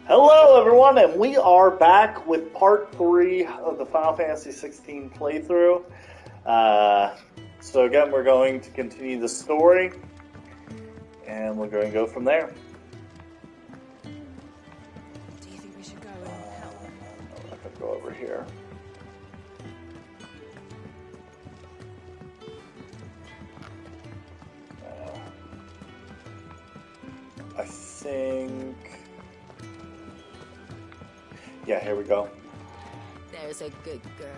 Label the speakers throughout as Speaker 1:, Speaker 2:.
Speaker 1: Hello, everyone, and we are back with part 3 of the Final Fantasy XVI playthrough. So again, we're going to continue the story, and we're going to go from there.
Speaker 2: Do you think we should go and help?
Speaker 1: I'm not going to go over here. I think... Yeah, here we go.
Speaker 2: There's a good girl.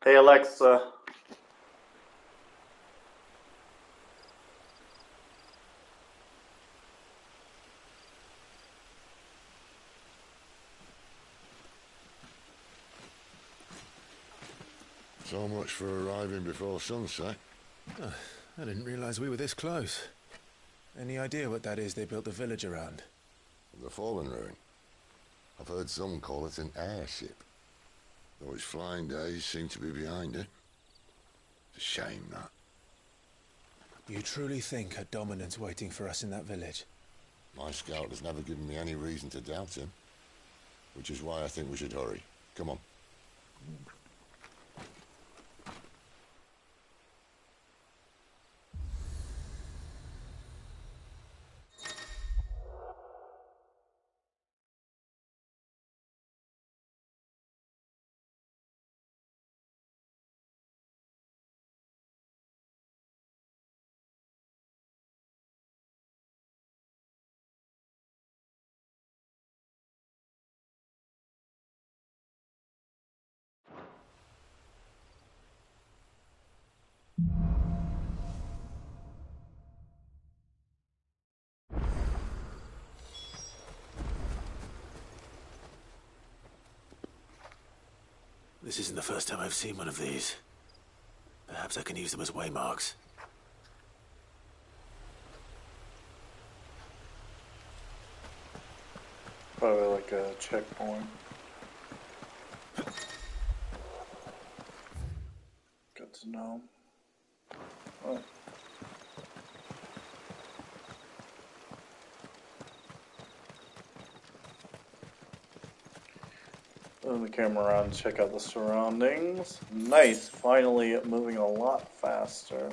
Speaker 1: Hey, Alexa.
Speaker 3: So much for arriving before sunset.
Speaker 4: Oh, I didn't realize we were this close. Any idea what that is they built the village around?
Speaker 3: The Fallen Ruin. I've heard some call it an airship. Though its flying days seem to be behind it. It's a shame, that.
Speaker 4: You truly think a dominant's waiting for us in that village?
Speaker 3: My scout has never given me any reason to doubt him. Which is why I think we should hurry. Come on.
Speaker 4: This isn't the first time I've seen one of these. Perhaps I can use them as waymarks.
Speaker 1: Probably like a checkpoint. Good to know. Oh. Turn the camera around, check out the surroundings. Nice, finally moving a lot faster.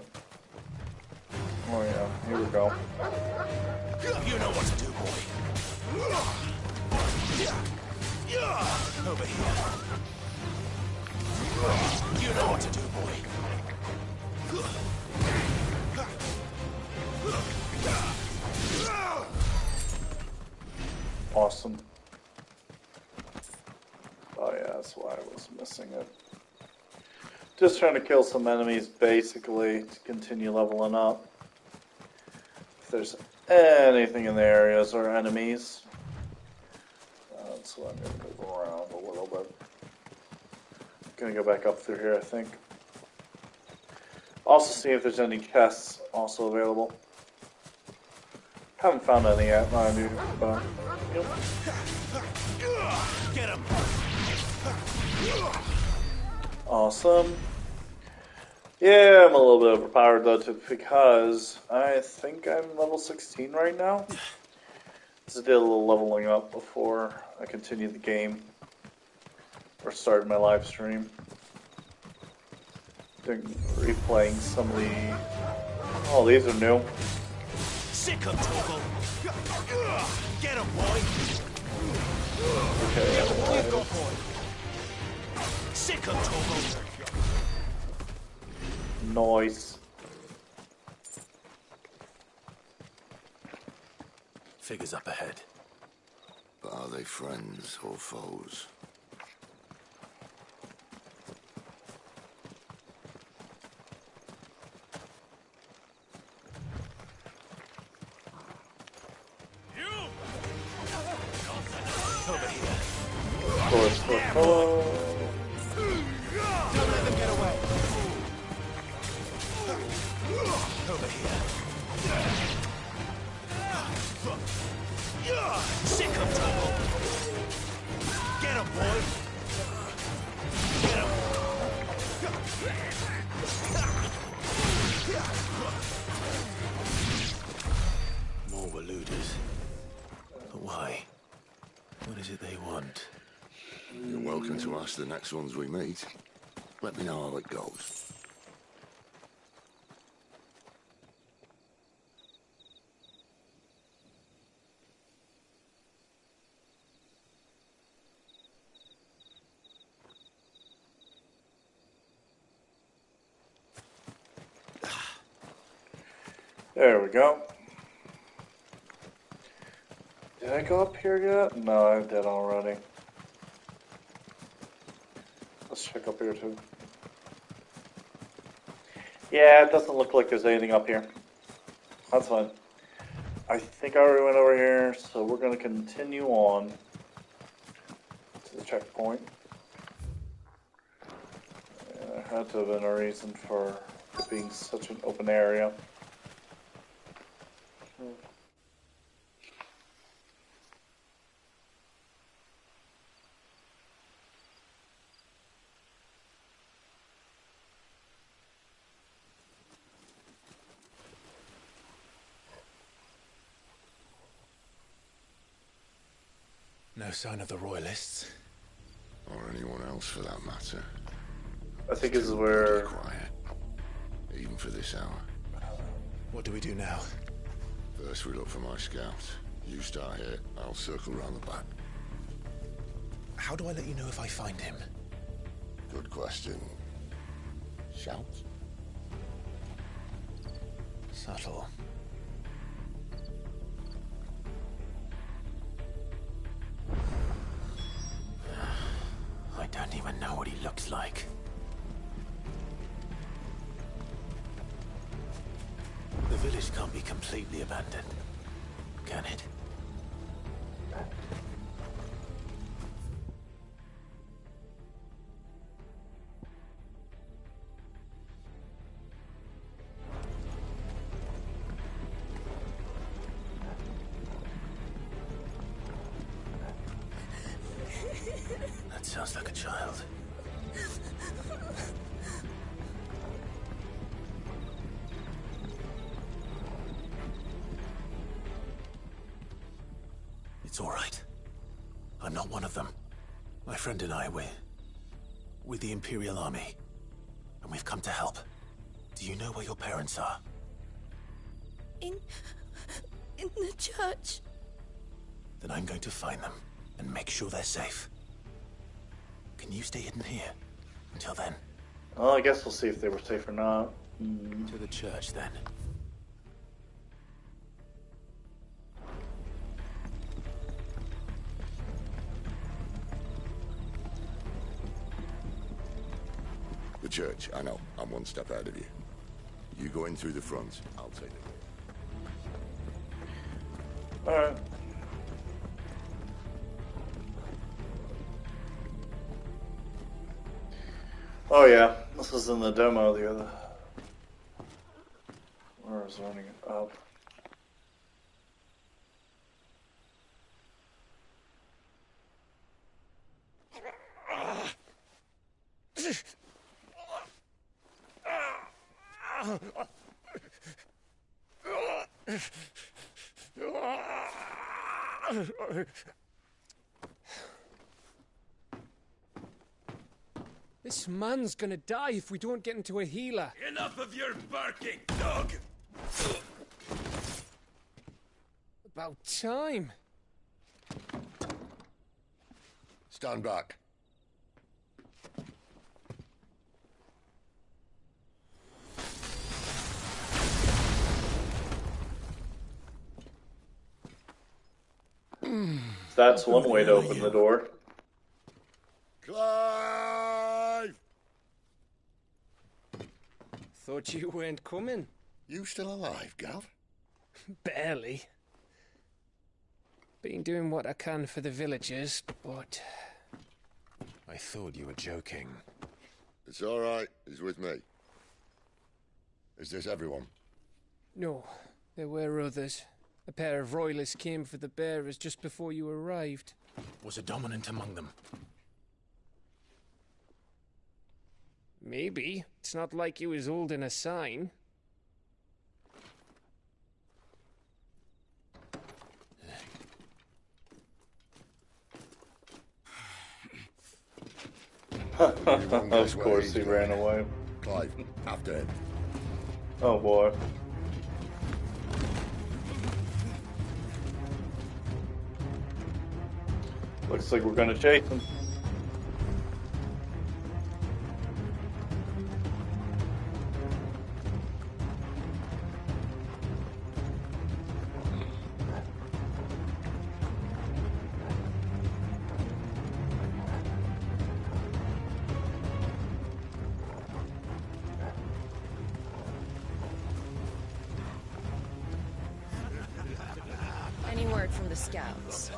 Speaker 1: Oh yeah, here we go.
Speaker 4: You know what to do, boy. Over here. You know what to do, boy.
Speaker 1: Awesome. Oh yeah, that's why I was missing it. Just trying to kill some enemies, basically, to continue leveling up. If there's anything in the areas or enemies, that's what I'm going to move around a little bit. Gonna go back up through here, I think. Also see if there's any chests also available. Haven't found any yet, I do, but yep.
Speaker 4: Get him. Awesome.
Speaker 1: Yeah, I'm a little bit overpowered though, because I think I'm level 16 right now. Just did a little leveling up before I continue the game or started my live stream. Replaying some of the. Oh, these are new.
Speaker 4: Sick of Torgal. Get him, boy.
Speaker 1: Okay.
Speaker 4: We've got boy. Sick of Torgal.
Speaker 1: Noise.
Speaker 4: Figures up ahead.
Speaker 3: But are they friends or foes?
Speaker 4: Over here.
Speaker 1: Oh.
Speaker 4: Don't let them get away. Over here. Sick of trouble. Get him, boy. Get him. More Waluders. But why? What is it they want?
Speaker 3: You're welcome to ask the next ones we meet. Let me know how it goes.
Speaker 1: There we go. Did I go up here yet? No, I did already. Let's check up here too. Yeah, it doesn't look like there's anything up here. That's fine. I think I already went over here, so we're going to continue on to the checkpoint. And there had to have been a reason for it being such an open area.
Speaker 4: No sign of the Royalists.
Speaker 3: Or anyone else for that matter.
Speaker 1: I think this is
Speaker 3: Pretty
Speaker 1: where...
Speaker 3: quiet. Even for this hour.
Speaker 4: What do we do now?
Speaker 3: First we look for my scouts. You start here, I'll circle round the back.
Speaker 4: How do I let you know if I find him?
Speaker 3: Good question. Shout?
Speaker 4: Subtle. I don't even know what he looks like. The village can't be completely abandoned, can it? That sounds like a child. It's all right. I'm not one of them. My friend and I, we're with the Imperial Army. And we've come to help. Do you know where your parents are?
Speaker 2: In the church.
Speaker 4: Then I'm going to find them and make sure they're safe. Can you stay hidden here until then?
Speaker 1: Well, I guess we'll see if they were safe or not.
Speaker 4: To the church, then.
Speaker 3: The church, I know. I'm one step ahead of you. You go in through the front, I'll take the rear.
Speaker 1: Alright. Oh yeah, this was in the demo the other... Where was running it up?
Speaker 5: This man's gonna die if we don't get into a healer.
Speaker 6: Enough of your barking, dog!
Speaker 5: About time.
Speaker 3: Stand back.
Speaker 1: That's one way to open the door.
Speaker 3: Clive!
Speaker 5: Thought you weren't coming.
Speaker 3: You still alive, Gav?
Speaker 5: Barely. Been doing what I can for the villagers, but...
Speaker 4: I thought you were joking.
Speaker 3: It's all right. He's with me. Is this everyone?
Speaker 5: No, there were others. A pair of royalists came for the bearers just before you arrived.
Speaker 4: Was a dominant among them?
Speaker 5: Maybe. It's not like he was holding a sign.
Speaker 1: Of course he ran away.
Speaker 3: Clive, after him.
Speaker 1: Oh boy. Looks like we're gonna chase him.
Speaker 7: Any word from the scouts?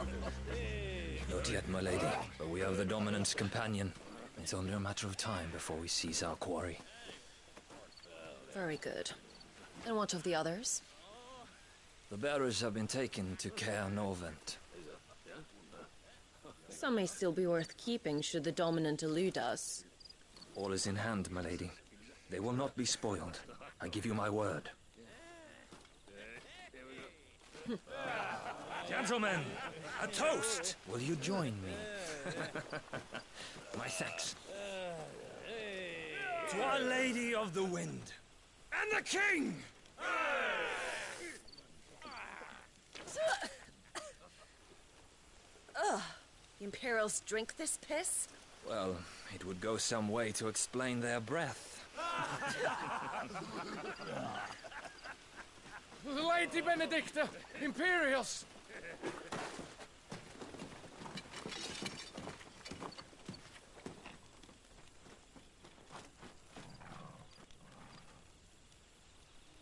Speaker 8: Not yet, my lady, but we have the Dominant's companion. It's only a matter of time before we seize our quarry.
Speaker 7: Very good. And what of the others?
Speaker 8: The bearers have been taken to Caer Norvent.
Speaker 7: Some may still be worth keeping should the Dominant elude us.
Speaker 8: All is in hand, my lady. They will not be spoiled. I give you my word.
Speaker 6: Gentlemen, a toast!
Speaker 8: Will you join me? My thanks.
Speaker 6: To Our Lady of the Wind. And the King!
Speaker 7: Ugh. The Imperials drink this piss?
Speaker 8: Well, it would go some way to explain their breath.
Speaker 5: Lady Benedicta! Imperials!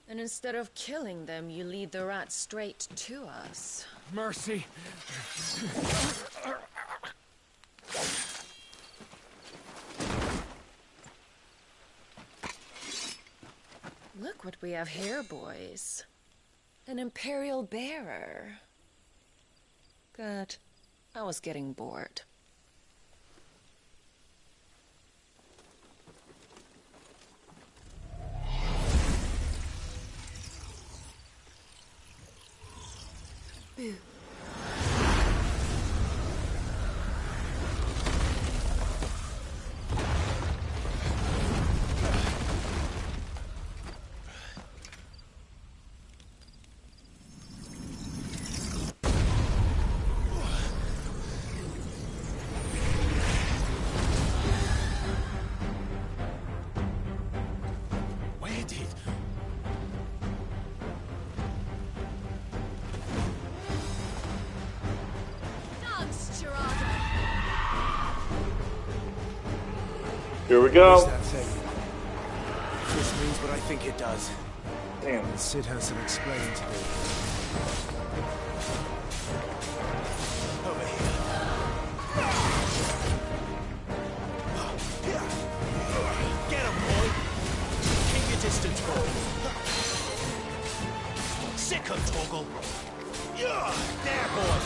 Speaker 7: And instead of killing them, you lead the rats straight to us.
Speaker 5: Mercy!
Speaker 7: Look what we have here, boys. An Imperial bearer. Good. I was getting bored. Boo.
Speaker 4: Where did...
Speaker 7: Dogs, Gerard!
Speaker 1: Here we
Speaker 4: What's
Speaker 1: go.
Speaker 4: that thing? If this means what I think it does,
Speaker 1: Damn.
Speaker 4: Sid has some explaining to do. Over here. Get him, boy! Keep your distance, boy! Sick him, Torgal! There, boy!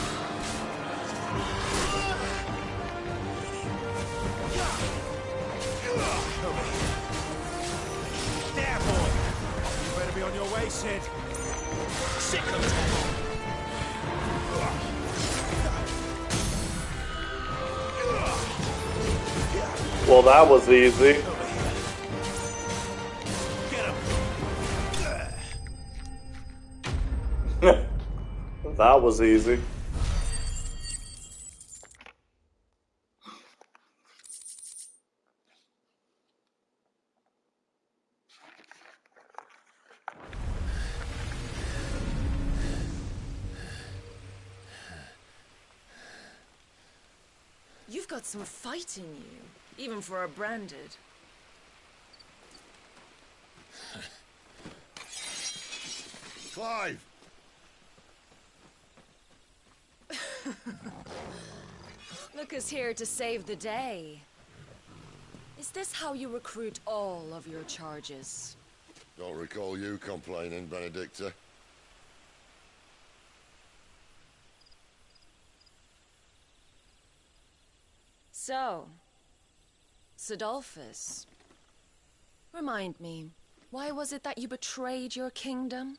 Speaker 4: Over here. There, boy! You better be on your way, Sid. Sick him, Torgal!
Speaker 1: Well, that was easy.
Speaker 4: Over here. Get him!
Speaker 1: That was easy.
Speaker 7: You've got some fight in you, even for a branded.
Speaker 3: Clive!
Speaker 7: Look who's here to save the day. Is this how you recruit all of your charges?
Speaker 3: Don't recall you complaining, Benedicta.
Speaker 7: So, Sidolphus, remind me, why was it that you betrayed your kingdom?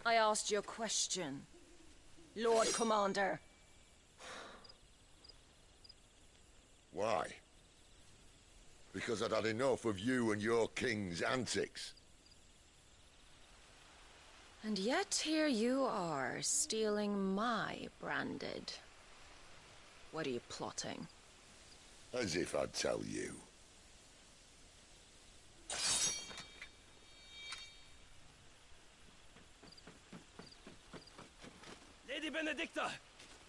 Speaker 7: I asked you a question, Lord Commander.
Speaker 3: Why? Because I'd had enough of you and your king's antics.
Speaker 7: And yet here you are, stealing my branded. What are you plotting?
Speaker 3: As if I'd tell you.
Speaker 6: Lady Benedicta,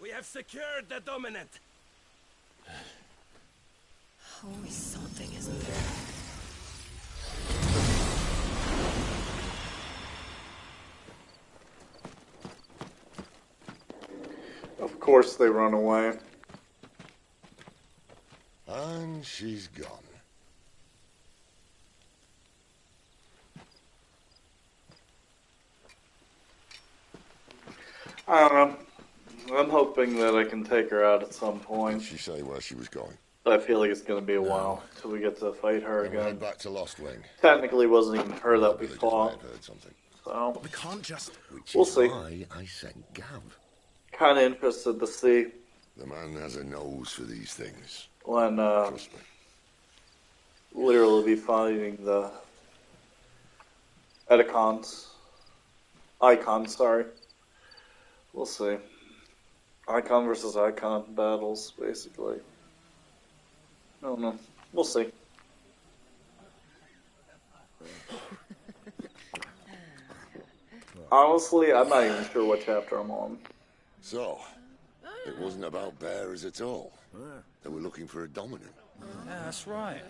Speaker 6: we have secured the Dominant.
Speaker 7: Always something, isn't there?
Speaker 1: Of course they run away.
Speaker 3: And she's gone.
Speaker 1: I don't know. I'm hoping that I can take her out at some
Speaker 3: Did
Speaker 1: point.
Speaker 3: she say where she was going?
Speaker 1: I feel like it's going to be a while till we get to fight her
Speaker 3: Then we'll head
Speaker 1: again.
Speaker 3: back to Lost Wing.
Speaker 1: Technically, it wasn't even her that we
Speaker 3: Villagers
Speaker 1: fought,
Speaker 3: might have heard something.
Speaker 1: so
Speaker 4: We can't just...
Speaker 3: Which
Speaker 1: We'll
Speaker 3: is
Speaker 1: see.
Speaker 3: why I sent Gav.
Speaker 1: kind of interested to see
Speaker 3: The man has a nose for these things.
Speaker 1: when
Speaker 3: Trust me.
Speaker 1: literally be fighting the Icons, sorry. We'll see. Icon versus Icon battles, basically. I don't know. We'll see. Honestly, I'm not even sure what chapter I'm on.
Speaker 3: So, it wasn't about bearers at all. They were looking for a dominant.
Speaker 9: Yeah, that's right.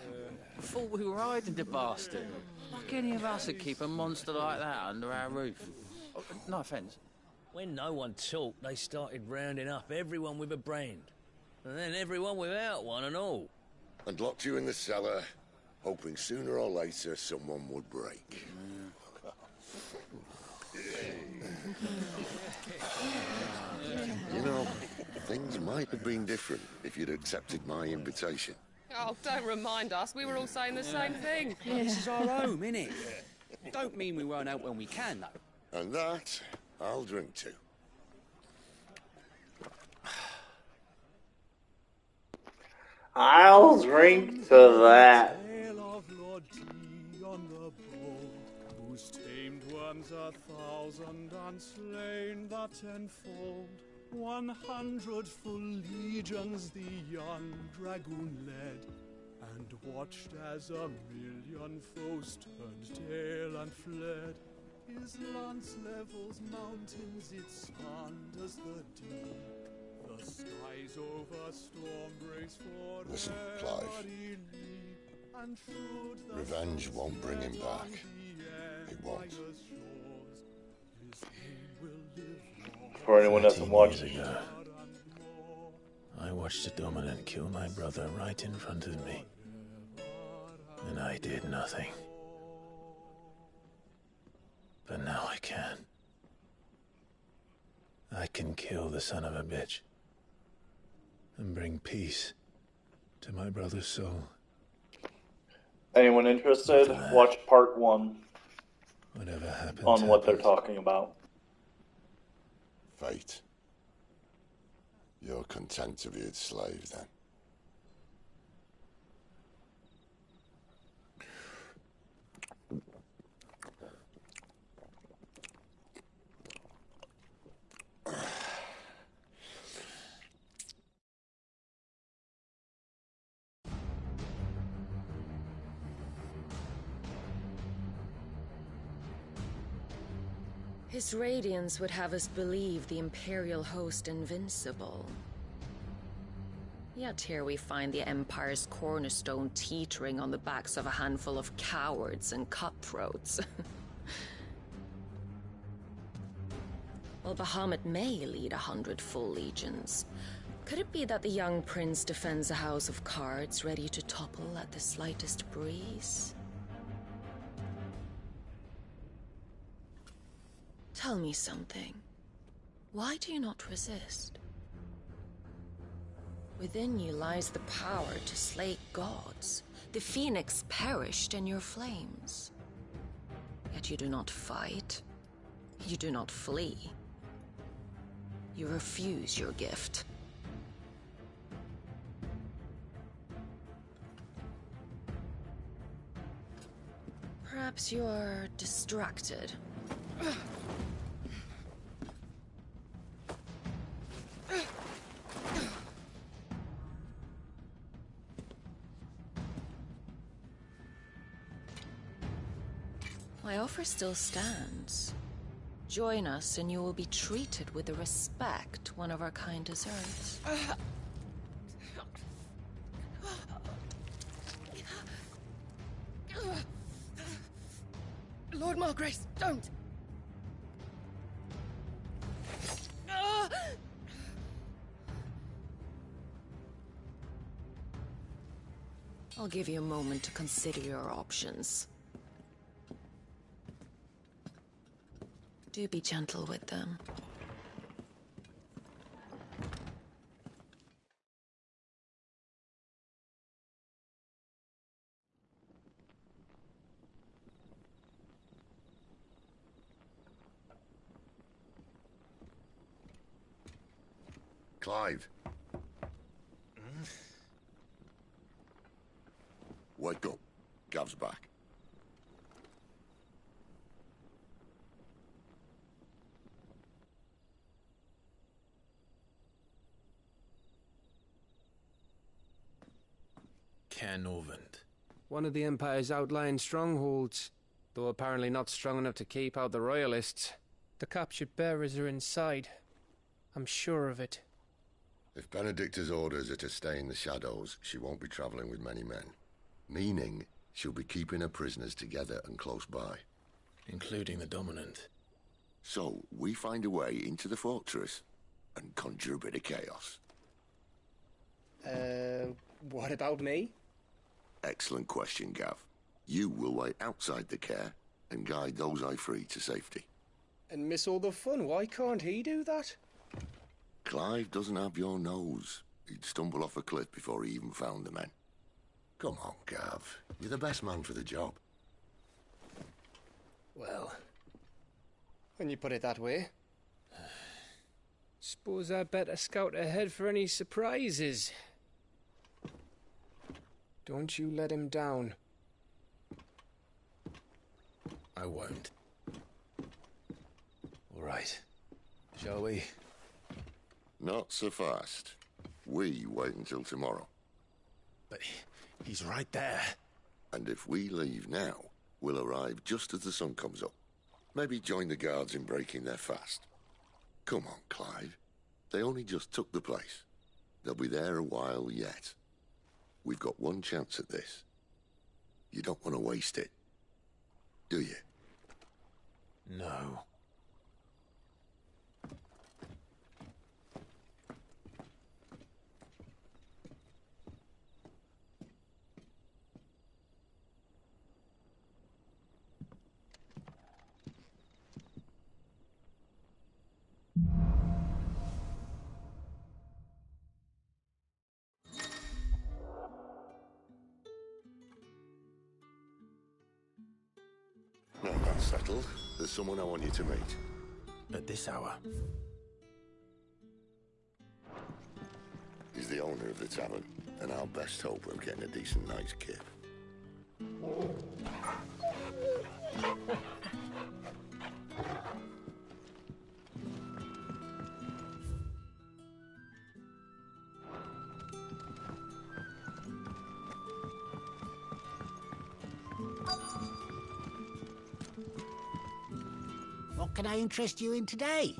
Speaker 9: I thought we were hiding the bastard. Like any of us would keep a monster like that under our roof. Oh, no offence.
Speaker 10: When no one talked, they started rounding up everyone with a brand. And then everyone without one and all.
Speaker 3: And locked you in the cellar, hoping sooner or later someone would break. You know, things might have been different if you'd accepted my invitation.
Speaker 11: Oh, don't remind us. We were all saying the same thing.
Speaker 9: This is our home, innit? Don't mean we won't help when we can, though.
Speaker 3: And that, I'll drink to.
Speaker 1: I'll drink to that.
Speaker 12: Tale of Lord T on the bold, whose tamed worms 1,000 and slain the tenfold. 100 full legions the young dragoon led, and watched as 1,000,000 foes turned tail and fled. His lance levels mountains, it sanders the deep. The skies over storm breaks for
Speaker 3: Listen, Clive. Revenge won't bring him back. It won't.
Speaker 1: For anyone that hasn't watched it.
Speaker 4: Years ago, I watched the Dominant kill my brother right in front of me. And I did nothing. But now I can. I can kill the son of a bitch. And bring peace to my brother's soul.
Speaker 1: Anyone interested? Watch part 1
Speaker 4: Whatever happens,
Speaker 1: on what they're talking about.
Speaker 3: Fate. You're content to be its slave, then?
Speaker 7: His radiance would have us believe the Imperial host invincible. Yet here we find the Empire's cornerstone teetering on the backs of a handful of cowards and cutthroats. While Bahamut may lead 100 full legions, Could it be that the young prince defends a house of cards ready to topple at the slightest breeze? Tell me something. Why do you not resist? Within you lies the power to slay gods. The phoenix perished in your flames. Yet you do not fight. You do not flee. You refuse your gift. Perhaps you are distracted. My offer still stands. Join us and you will be treated with the respect one of our kind deserves.
Speaker 2: Lord Margrace, don't!
Speaker 7: I'll give you a moment to consider your options. Do be gentle with them.
Speaker 3: Clive. Wake up. Gav's back.
Speaker 4: Caer Norvent.
Speaker 5: One of the Empire's outlying strongholds, though apparently not strong enough to keep out the Royalists. The captured bearers are inside. I'm sure of it.
Speaker 3: If Benedicta's orders are to stay in the shadows, she won't be travelling with many men. Meaning, she'll be keeping her prisoners together and close by.
Speaker 4: Including the Dominant.
Speaker 3: So, we find a way into the fortress and conjure a bit of chaos.
Speaker 5: What about me?
Speaker 3: Excellent question, Gav. You will wait outside the Caer and guide those I free to safety.
Speaker 5: And miss all the fun. Why can't he do that?
Speaker 3: Clive doesn't have your nose. He'd stumble off a cliff before he even found the men. Come on, Gav. You're the best man for the job.
Speaker 5: Well, when you put it that way. Suppose I'd better scout ahead for any surprises. Don't you let him down.
Speaker 4: I won't. All right. Shall we?
Speaker 3: Not so fast. We wait until tomorrow.
Speaker 4: But he's right there.
Speaker 3: And if we leave now, we'll arrive just as the sun comes up. Maybe join the guards in breaking their fast. Come on, Clive. They only just took the place. They'll be there a while yet. We've got one chance at this. You don't want to waste it, do you?
Speaker 4: No.
Speaker 3: Now that's settled. There's someone I want you to meet.
Speaker 4: At this hour?
Speaker 3: He's the owner of the tavern, and our best hope of getting a decent night's kip.
Speaker 13: What can I interest you in today?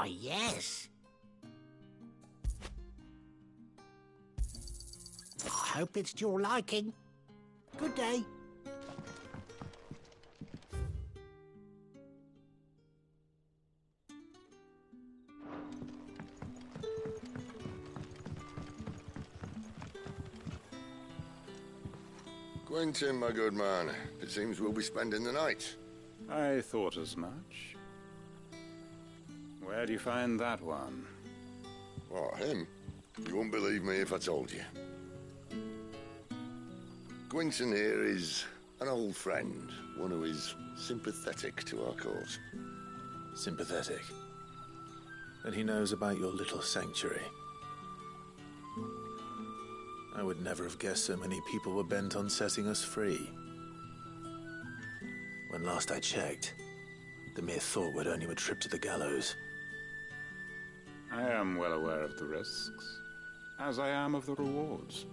Speaker 13: Why, yes. I hope it's to your liking. Good day.
Speaker 3: Quentin, my good man, it seems we'll be spending the night.
Speaker 14: I thought as much. Where do you find that one?
Speaker 3: What, him? You wouldn't believe me if I told you. Gwynson here is an old friend, one who is sympathetic to our cause.
Speaker 4: Sympathetic? And he knows about your little sanctuary. I would never have guessed so many people were bent on setting us free. When last I checked, the mere thought would earn you a trip to the gallows.
Speaker 14: I am well aware of the risks, as I am of the rewards.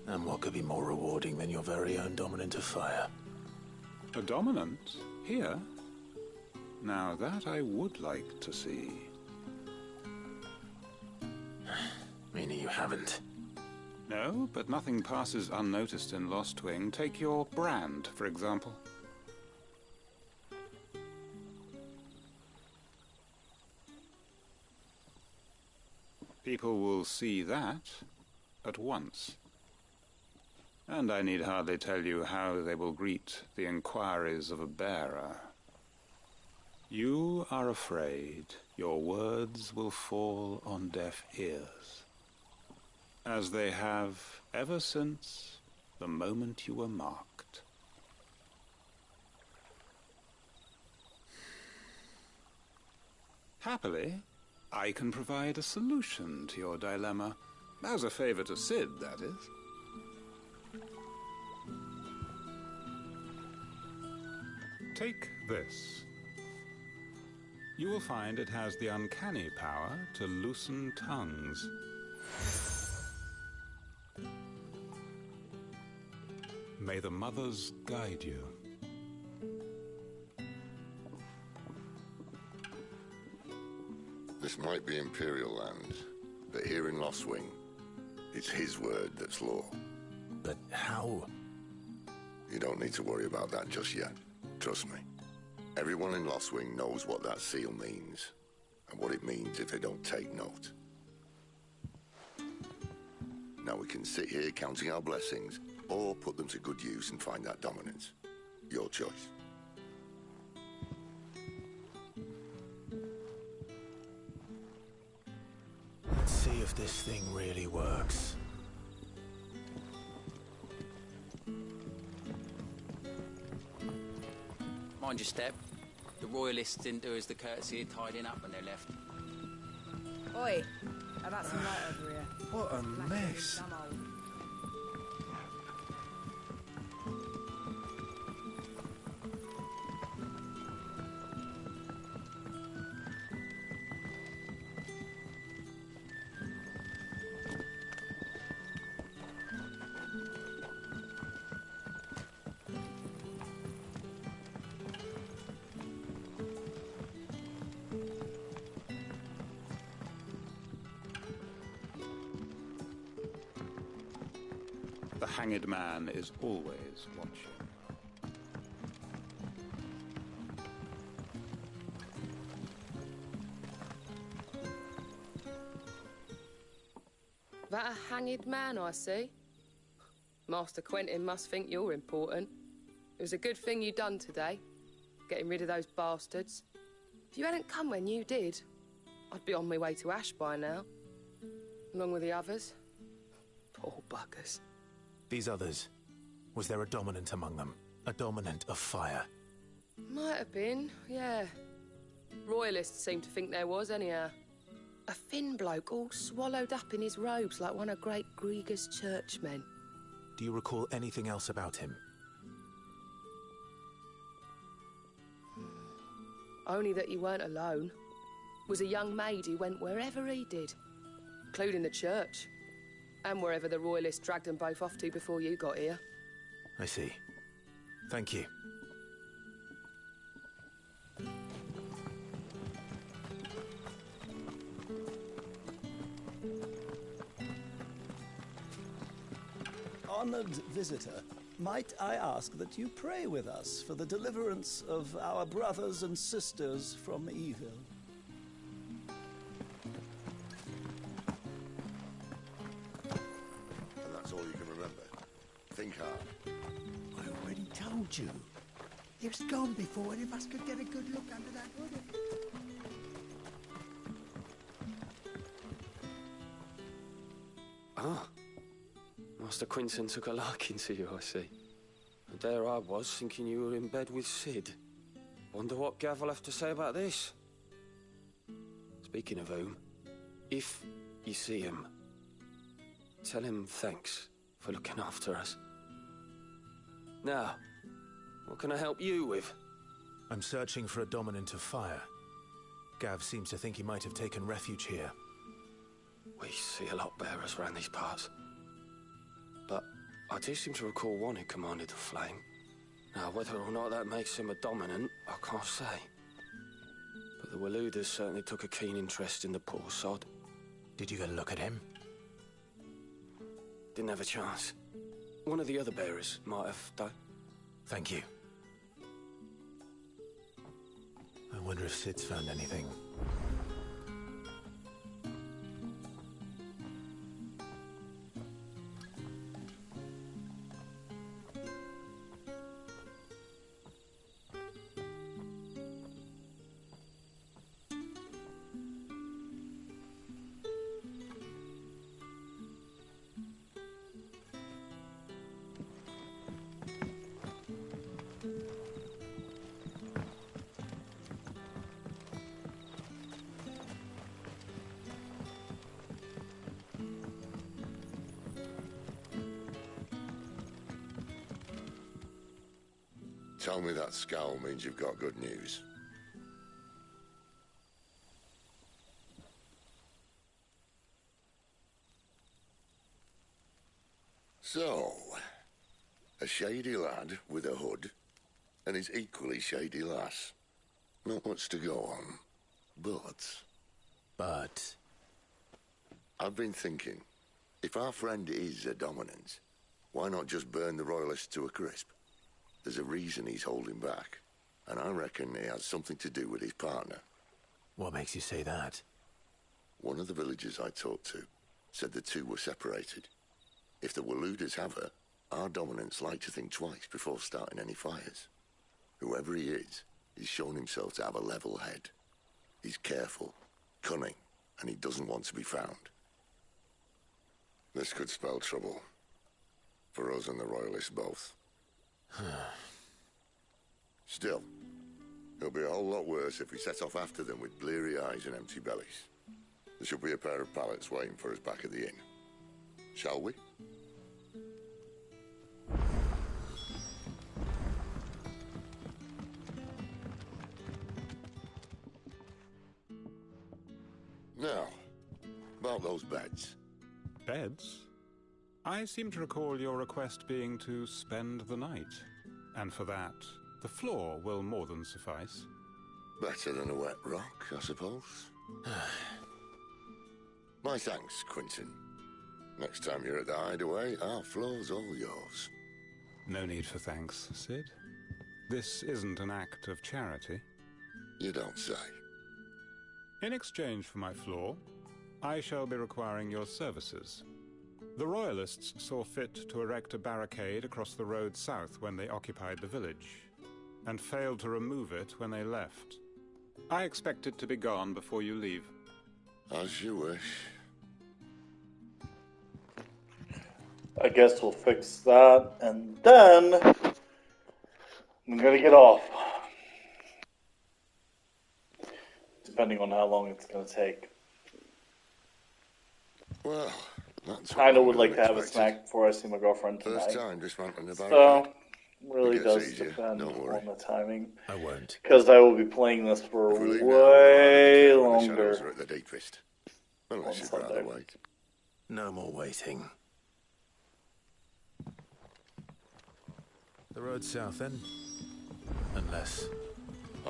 Speaker 4: And what could be more rewarding than your very own dominant of fire?
Speaker 14: A dominant? Here? Now that I would like to see.
Speaker 4: Meaning you haven't?
Speaker 14: No, but nothing passes unnoticed in Lostwing. Take your brand, for example. People will see that at once. And I need hardly tell you how they will greet the inquiries of a bearer. You are afraid your words will fall on deaf ears, as they have ever since the moment you were marked. Happily, I can provide a solution to your dilemma, as a favor to Cid, that is. Take this. You will find it has the uncanny power to loosen tongues. May the mothers guide you.
Speaker 3: This might be Imperial land, but here in Lostwing, it's his word that's law.
Speaker 4: But how?
Speaker 3: You don't need to worry about that just yet. Trust me. Everyone in Lostwing knows what that seal means, and what it means if they don't take note. Now we can sit here counting our blessings, or put them to good use and find that dominance. Your choice.
Speaker 4: Let's see if this thing really works.
Speaker 9: Mind your step. The Royalists didn't do us the courtesy of tidying up when they left.
Speaker 15: Oi, how about some light over here?
Speaker 4: What a mess.
Speaker 14: The hanged man is always watching.
Speaker 11: That a hanged man, I see? Master Quentin must think you're important. It was a good thing you done today, getting rid of those bastards. If you hadn't come when you did, I'd be on my way to Ash by now, along with the others. Poor buggers.
Speaker 4: These others, was there a dominant among them? A dominant of fire?
Speaker 11: Might have been, yeah. Royalists seem to think there was, anyhow. A thin bloke all swallowed up in his robes like one of great Grieger's churchmen.
Speaker 4: Do you recall anything else about him?
Speaker 11: Only that he weren't alone. Was a young maid who went wherever he did, including the church, and wherever the Royalists dragged them both off to before you got here.
Speaker 4: I see. Thank you.
Speaker 16: honored visitor, might I ask that you pray with us for the deliverance of our brothers and sisters from evil?
Speaker 3: And that's all you can remember. Think hard.
Speaker 13: I already told you. It was gone before any of us could get a good look under that hood.
Speaker 17: Ah. Master Quinton took a liking to you, I see. And there I was, thinking you were in bed with Sid. Wonder what Gav will have to say about this. Speaking of whom, if you see him, tell him thanks for looking after us. Now, what can I help you with?
Speaker 4: I'm searching for a dominant of fire. Gav seems to think he might have taken refuge here.
Speaker 17: We see a lot bearers around these parts. But I do seem to recall one who commanded the flame. Now, whether or not that makes him a dominant, I can't say. But the Waluders certainly took a keen interest in the poor sod.
Speaker 4: Did you get a look at him?
Speaker 17: Didn't have a chance. One of the other bearers might have, though.
Speaker 4: Thank you. I wonder if Sid's found anything.
Speaker 3: Tell me that scowl means you've got good news. So, a shady lad with a hood, and his equally shady lass. Not much to go on, but... I've been thinking, if our friend is a dominant, why not just burn the Royalists to a crisp? There's a reason he's holding back, and I reckon it has something to do with his partner.
Speaker 4: What makes you say that?
Speaker 3: One of the villagers I talked to said the two were separated. If the Waluders have her, our dominants like to think twice before starting any fires. Whoever he is, he's shown himself to have a level head. He's careful, cunning, and he doesn't want to be found. This could spell trouble. For us and the Royalists both. Still, it'll be a whole lot worse if we set off after them with bleary eyes and empty bellies. There should be a pair of pallets waiting for us back at the inn. Shall we? Now, about those beds.
Speaker 14: Beds? I seem to recall your request being to spend the night. And for that, the floor will more than suffice.
Speaker 3: Better than a wet rock, I suppose. My thanks, Quinton. Next time you're at the hideaway, our floor's all yours.
Speaker 14: No need for thanks, Sid. This isn't an act of charity.
Speaker 3: You don't say.
Speaker 14: In exchange for my floor, I shall be requiring your services. The Royalists saw fit to erect a barricade across the road south when they occupied the village, and failed to remove it when they left. I expect it to be gone before you leave.
Speaker 3: As you wish.
Speaker 1: I guess we'll fix that, and then I'm gonna get off. Depending on how long it's gonna take.
Speaker 3: Well, that's
Speaker 1: kind of would like to have a snack before I see my girlfriend tonight.
Speaker 3: First time dismantling the barricade.
Speaker 1: So, really
Speaker 3: It gets
Speaker 1: does
Speaker 3: easier,
Speaker 1: depend
Speaker 3: don't worry.
Speaker 1: on the timing.
Speaker 4: I won't.
Speaker 1: Because I will be playing this for
Speaker 3: If we leave now,
Speaker 1: way
Speaker 3: the
Speaker 1: longer.
Speaker 3: shadows are at the deepest. Unless
Speaker 1: on
Speaker 3: you'd rather
Speaker 1: Sunday.
Speaker 3: wait.
Speaker 4: No more waiting. The road south, then? Unless...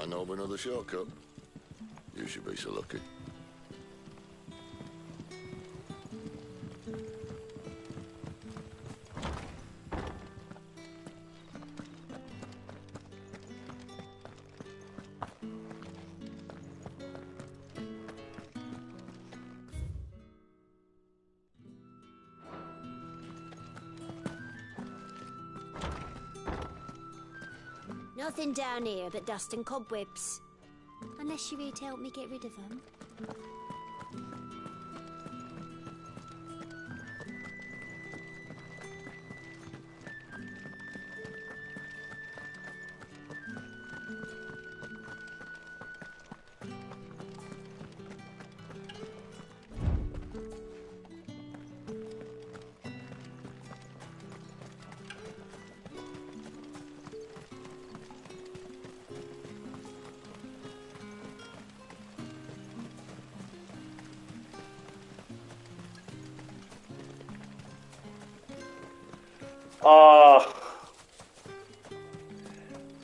Speaker 3: I know of another shortcut. You should be so lucky.
Speaker 18: Nothing down here but dust and cobwebs. Unless you're here to help me get rid of them.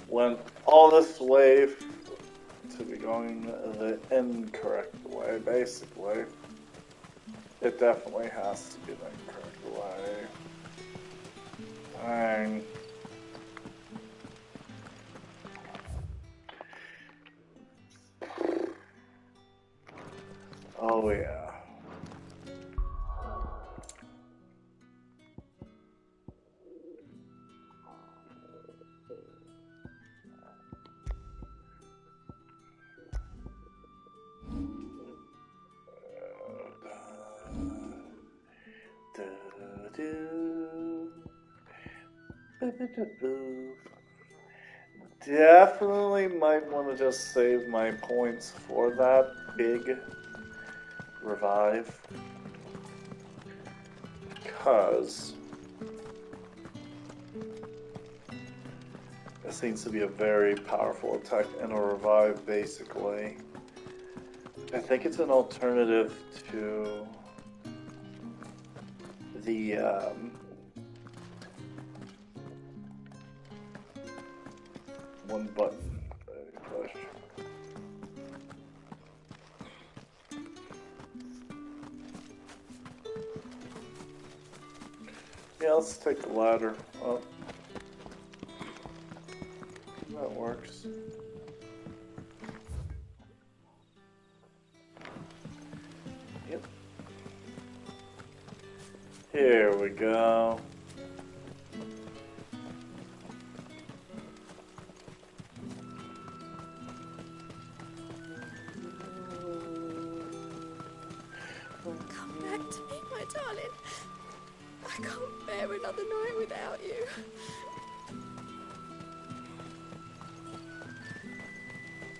Speaker 1: Went all this way to be going the incorrect way, basically. It definitely has to be the incorrect way. Dang. Oh yeah. Definitely might want to just save my points for that big revive, because it seems to be a very powerful attack and a revive, basically. I think it's an alternative to the one button push. Yeah, let's take the ladder up. That works. Yep. Here we go.
Speaker 2: Come back to me, my darling. I can't bear another night without you.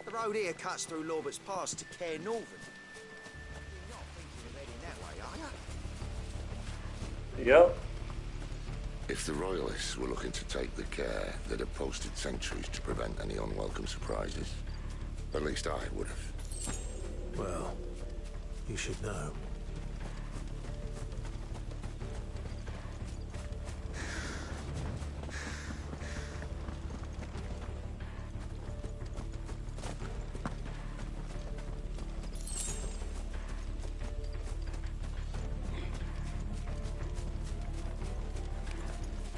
Speaker 19: The road here cuts through Lorbert's Pass to Care Northern. You're not thinking of heading that way, are you?
Speaker 1: Yep.
Speaker 3: If the Royalists were looking to take the care that had posted sentries to prevent any unwelcome surprises, at least I would have.
Speaker 4: Well, you should know.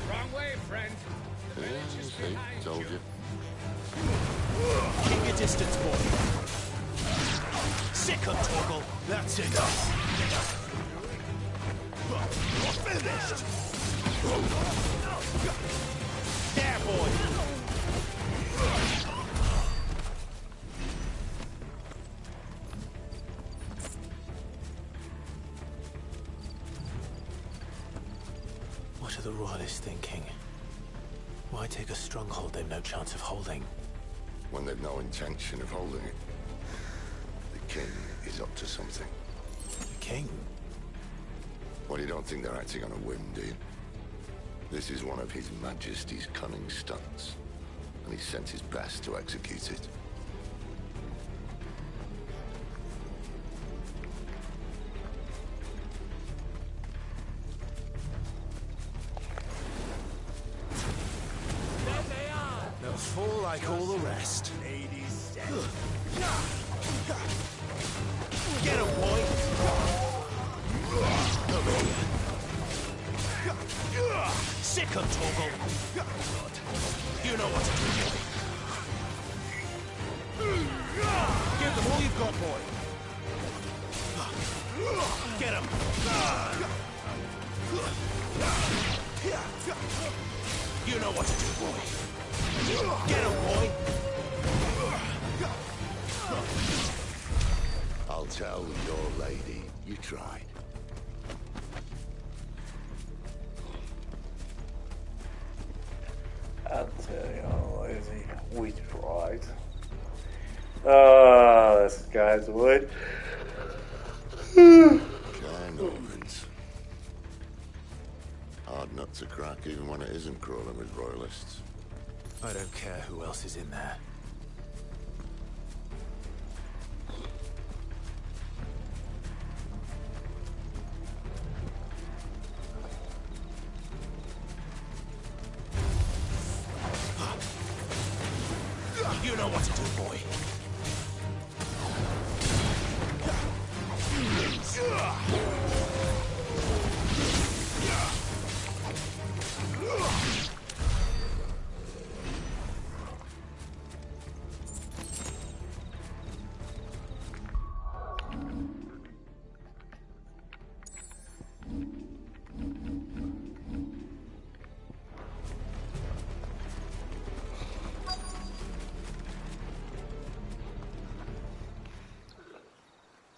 Speaker 6: Wrong way, friend. The village is behind
Speaker 3: Told you.
Speaker 4: Keep your distance, boy. Sick of Torgal. That's enough. You're finished. There, boy. What are the Royalists thinking? Why take a stronghold they've no chance of holding?
Speaker 3: When they've no intention of holding it. The king is up to something.
Speaker 4: The king?
Speaker 3: Well, you don't think they're acting on a whim, do you? This is one of His Majesty's cunning stunts, and he's sent his best to execute it.
Speaker 4: They'll fall like all the rest. Get him, boy! Over here. Sick of Torgal. You know what to do, boy. Give them all you've got, boy. Get him. You know what to do, boy. Get him, boy!
Speaker 3: I'll tell your lady you tried.
Speaker 1: I'll tell you, lazy, we tried. This guy's wood.
Speaker 3: Can ovens. Hard nut to crack even when it isn't crawling with royalists.
Speaker 4: I don't care who else is in there. You know what to do, boy.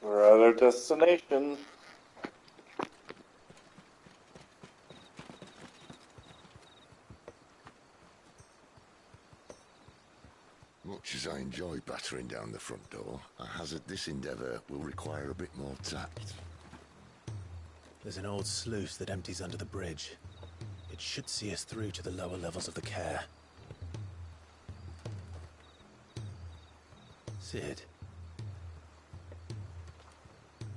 Speaker 1: We're at our destination.
Speaker 3: Much as I enjoy battering down the front door, I hazard this endeavour will require a bit more tact.
Speaker 4: There's an old sluice that empties under the bridge. It should see us through to the lower levels of the care. Cid.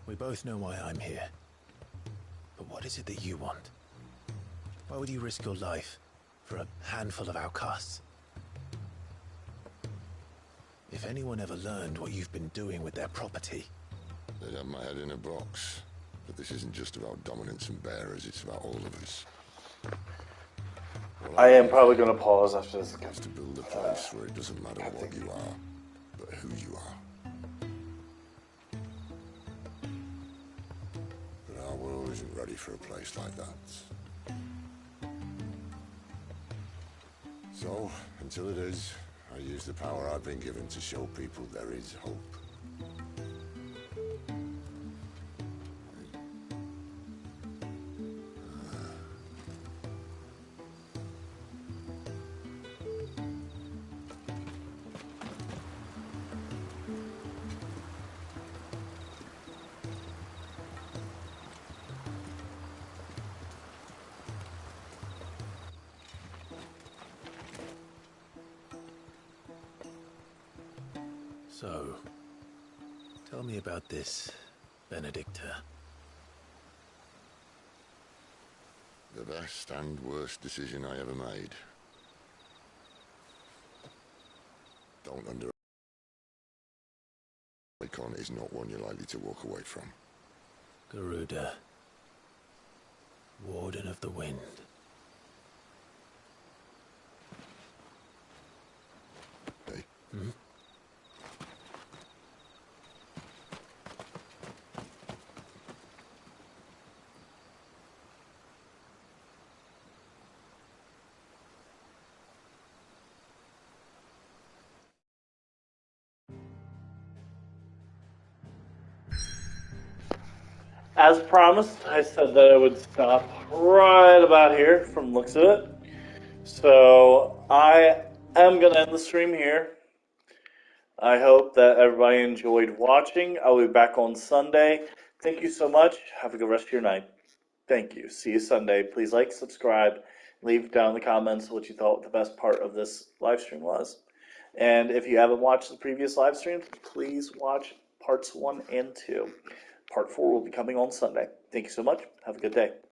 Speaker 4: We both know why I'm here. But what is it that you want? Why would you risk your life for a handful of outcasts? If anyone ever learned what you've been doing with their property...
Speaker 3: They'd have my head in a box. But this isn't just about dominance and bearers, it's about all of us.
Speaker 1: I am probably going to pause after this.
Speaker 3: Is to build a place where it doesn't matter what you are, but who you are. But our world isn't ready for a place like that. So, until it is, I use the power I've been given to show people there is hope.
Speaker 4: So, tell me about this, Benedicta.
Speaker 3: The best and worst decision I ever made. Don't under... Icon is not one you're likely to walk away from.
Speaker 4: Garuda, Warden of the Wind.
Speaker 3: Hey.
Speaker 4: Hmm?
Speaker 1: As promised, I said that I would stop right about here from the looks of it. So I am going to end the stream here. I hope that everybody enjoyed watching. I'll be back on Sunday. Thank you so much. Have a good rest of your night. Thank you. See you Sunday. Please like, subscribe, leave down in the comments what you thought the best part of this live stream was. And if you haven't watched the previous live streams, please watch parts 1 and 2. Part 4 will be coming on Sunday. Thank you so much. Have a good day.